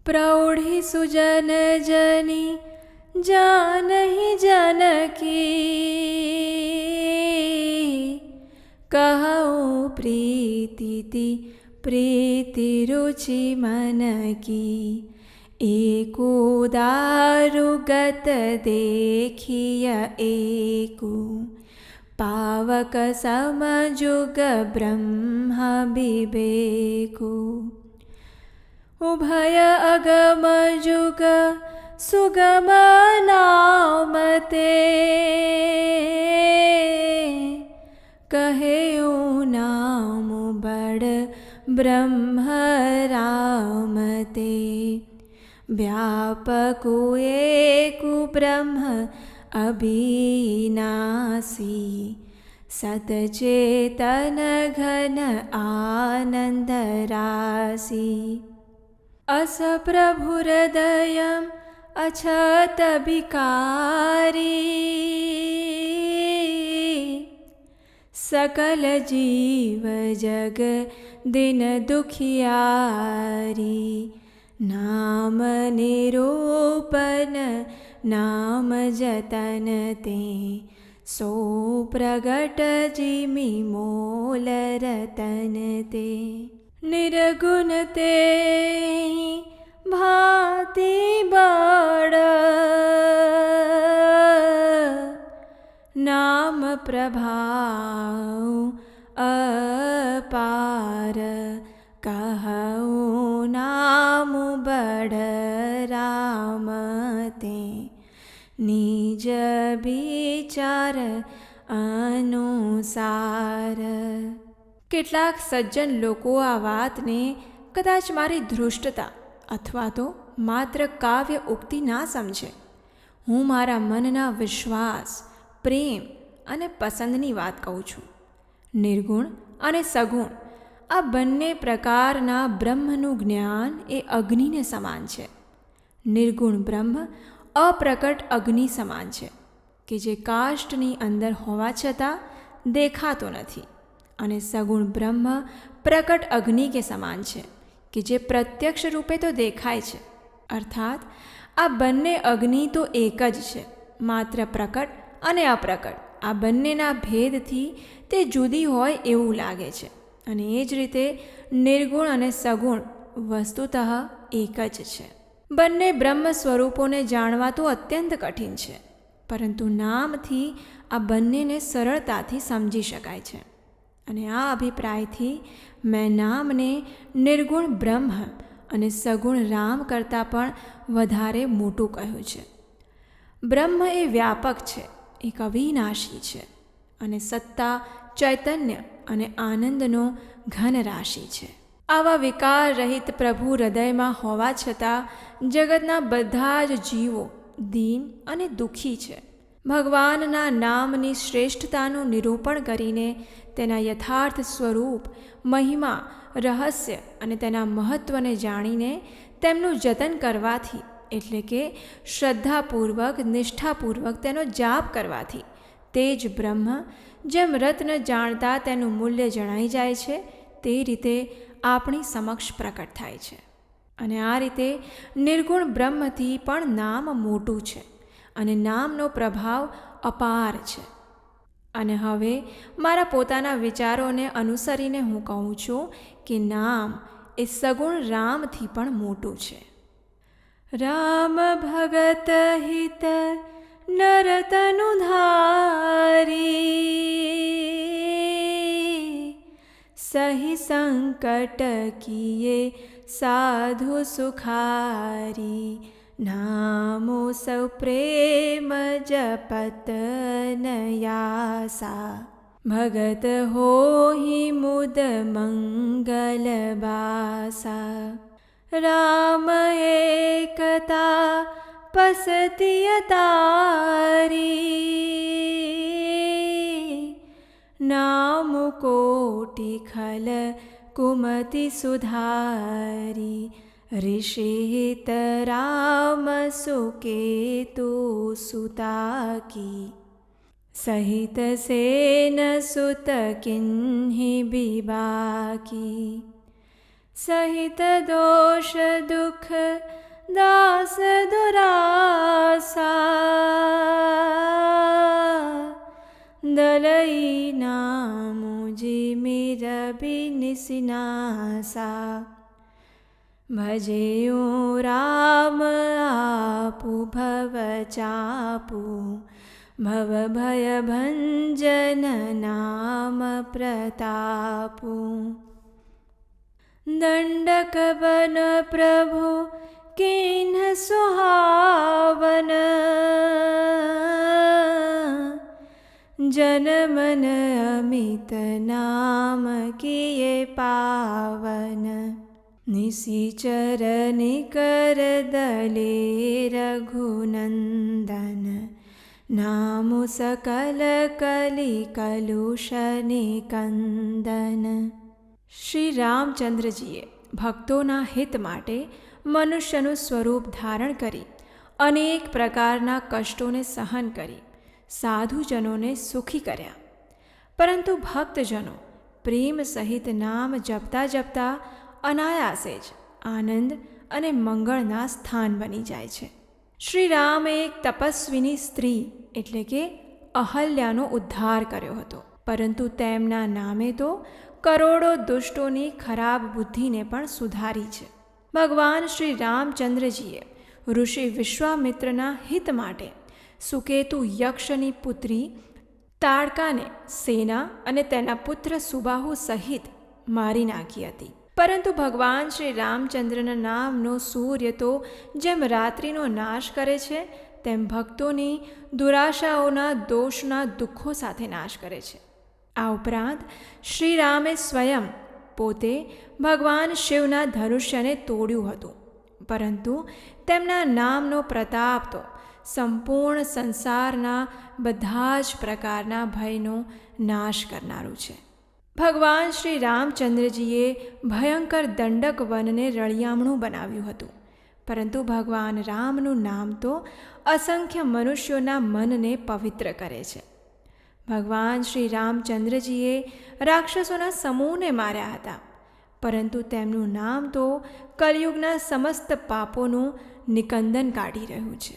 प्रौढ़ि सुजन जनी जानहि जनकी, कहूँ प्रीति प्रीति रुचि मन की। एको दारुगत देखिय एको, पावक समजुग ब्रह्म विवेको। उभय अगम जुग सुगम नाम ते, कहेऊ नाम बड़ ब्रह्म राम ते। व्यापकु एकु ब्रह्म अविनाशी, सतचेतन घन आनंद राशि। अस प्रभु हृदयम् अछत विकारी, सकल जीव जग दिन दुखियारी। नाम निरूपन नाम जतन ते, सो प्रगट जिमि मोल रतन ते। निर्गुण ते भांति बड़, नाम प्रभाव अपार। कहूँ नाम बड़ राम ते, निज विचार अनुसार। કેટલાક સજ્જન લોકો આ વાતને કદાચ મારી ધૃષ્ટતા અથવા તો માત્ર કાવ્ય ઉક્તિ ના સમજે. હું મારા મનના વિશ્વાસ, પ્રેમ અને પસંદની વાત કહું છું. નિર્ગુણ અને સગુણ આ બંને પ્રકારના બ્રહ્મનું જ્ઞાન એ અગ્નિને સમાન છે. નિર્ગુણ બ્રહ્મ અપ્રકટ અગ્નિ સમાન છે કે જે કાષ્ઠની અંદર હોવા છતાં દેખાતો નથી, અને સગુણ બ્રહ્મ પ્રકટ અગ્નિ કે સમાન છે કે જે પ્રત્યક્ષ રૂપે તો દેખાય છે. અર્થાત આ બંને અગ્નિ તો એક જ છે, માત્ર પ્રકટ અને અપ્રકટ આ બંનેના ભેદથી તે જુદી હોય એવું લાગે છે. અને એ જ રીતે નિર્ગુણ અને સગુણ વસ્તુતઃ એક જ છે. બંને બ્રહ્મ સ્વરૂપોને જાણવા તો અત્યંત કઠિન છે, પરંતુ નામથી આ બંનેને સરળતાથી સમજી શકાય છે. અને આ અભિપ્રાયથી મેં નામને નિર્ગુણ બ્રહ્મ અને સગુણ રામ કરતાં પણ વધારે મોટું કહ્યું છે. બ્રહ્મ એ વ્યાપક છે, એક અવિનાશી છે, અને સત્તા, ચૈતન્ય અને આનંદનો ઘન રાશિ છે. આવા વિકાર રહિત પ્રભુ હૃદયમાં હોવા છતાં જગતના બધા જ જીવો દીન અને દુઃખી છે. ભગવાનના નામની શ્રેષ્ઠતાનું નિરૂપણ કરીને તેના યથાર્થ સ્વરૂપ, મહિમા, રહસ્ય અને તેના મહત્ત્વને જાણીને તેમનું જતન કરવાથી, એટલે કે શ્રદ્ધાપૂર્વક, નિષ્ઠાપૂર્વક તેનો જાપ કરવાથી તે જ બ્રહ્મ જેમ રત્ન જાણતા તેનું મૂલ્ય જણાઈ જાય છે, તે રીતે આપણી સમક્ષ પ્રકટ થાય છે. અને આ રીતે નિર્ગુણ બ્રહ્મથી પણ નામ મોટું છે અને નામનો પ્રભાવ અપાર છે. અને હવે મારા પોતાના વિચારોને અનુસરીને હું કહું છું કે નામ એ સગુણ રામથી પણ મોટું છે. રામ ભગત હિત નરતનુ ધારી, સહી સંકટ કિયે સાધુ સુખારી. નામો સૌ પ્રેમ જપત નયાસા, ભગત હોહિ મુદ મંગલ બાસા. રામ એકતા પસતિય તારી, નામ કોટિ ખલ કુમતિ સુધારી. ऋषिहित राम सुकेतु सुताकी, सहित सेन सुत किन्हि बिबाकी. સહિત દોષ દુઃખ દાસ દુરાસા દલઈ નામુજી મેર બિનિસિનાસા ભજેયું રામ આપુ ભવ ચાપુ ભવ ભય ભંજન નામ પ્રતાપુ દંડક બન પ્રભુ કિન્હ સુહાવન જન મન અમિત નામ કિએ પાવન નિશિચર નિકર દલે રઘુનંદન નામુ સકલ કલી કલુષ નિકંદન. શ્રી રામચંદ્રજીએ ભક્તોના હિત માટે મનુષ્યનું સ્વરૂપ ધારણ કરી અનેક પ્રકારના કષ્ટોને સહન કરી સાધુજનોને સુખી કર્યા. પરંતુ ભક્તજનો પ્રેમ સહિત નામ જપતા જપતા અનાયાસે જ આનંદ અને મંગળના સ્થાન બની જાય છે. શ્રી રામે એક તપસ્વીની સ્ત્રી એટલે કે અહલ્યાનો ઉદ્ધાર કર્યો હતો, પરંતુ તેમના નામે તો કરોડો દુષ્ટોની ખરાબ બુદ્ધિને પણ સુધારી છે. ભગવાન શ્રી રામચંદ્રજીએ ઋષિ વિશ્વામિત્રના હિત માટે સુકેતુ યક્ષની પુત્રી તાડકાને સેના અને તેના પુત્ર સુબાહુ સહિત મારી નાખી હતી. પરંતુ ભગવાન શ્રી રામચંદ્રના નામનો સૂર્ય તો જેમ રાત્રિનો નાશ કરે છે તેમ ભક્તોની દુરાશાઓના દોષના દુઃખો સાથે નાશ કરે છે. આ ઉપરાંત શ્રી રામે સ્વયં પોતે ભગવાન શિવના ધનુષ્યને તોડ્યું હતું, પરંતુ તેમના નામનો પ્રતાપ તો સંપૂર્ણ સંસારના બધા જ પ્રકારના ભયનો નાશ કરનારું છે. ભગવાન શ્રી રામચંદ્રજીએ ભયંકર દંડક વનને રળિયામણું બનાવ્યું હતું, પરંતુ ભગવાન રામનું નામ તો અસંખ્ય મનુષ્યોના મનને પવિત્ર કરે છે. ભગવાન શ્રી રામચંદ્રજીએ રાક્ષસોના સમૂહને માર્યા હતા, પરંતુ તેમનું નામ તો કલિયુગના સમસ્ત પાપોનું નિકંદન કાઢી રહ્યું છે.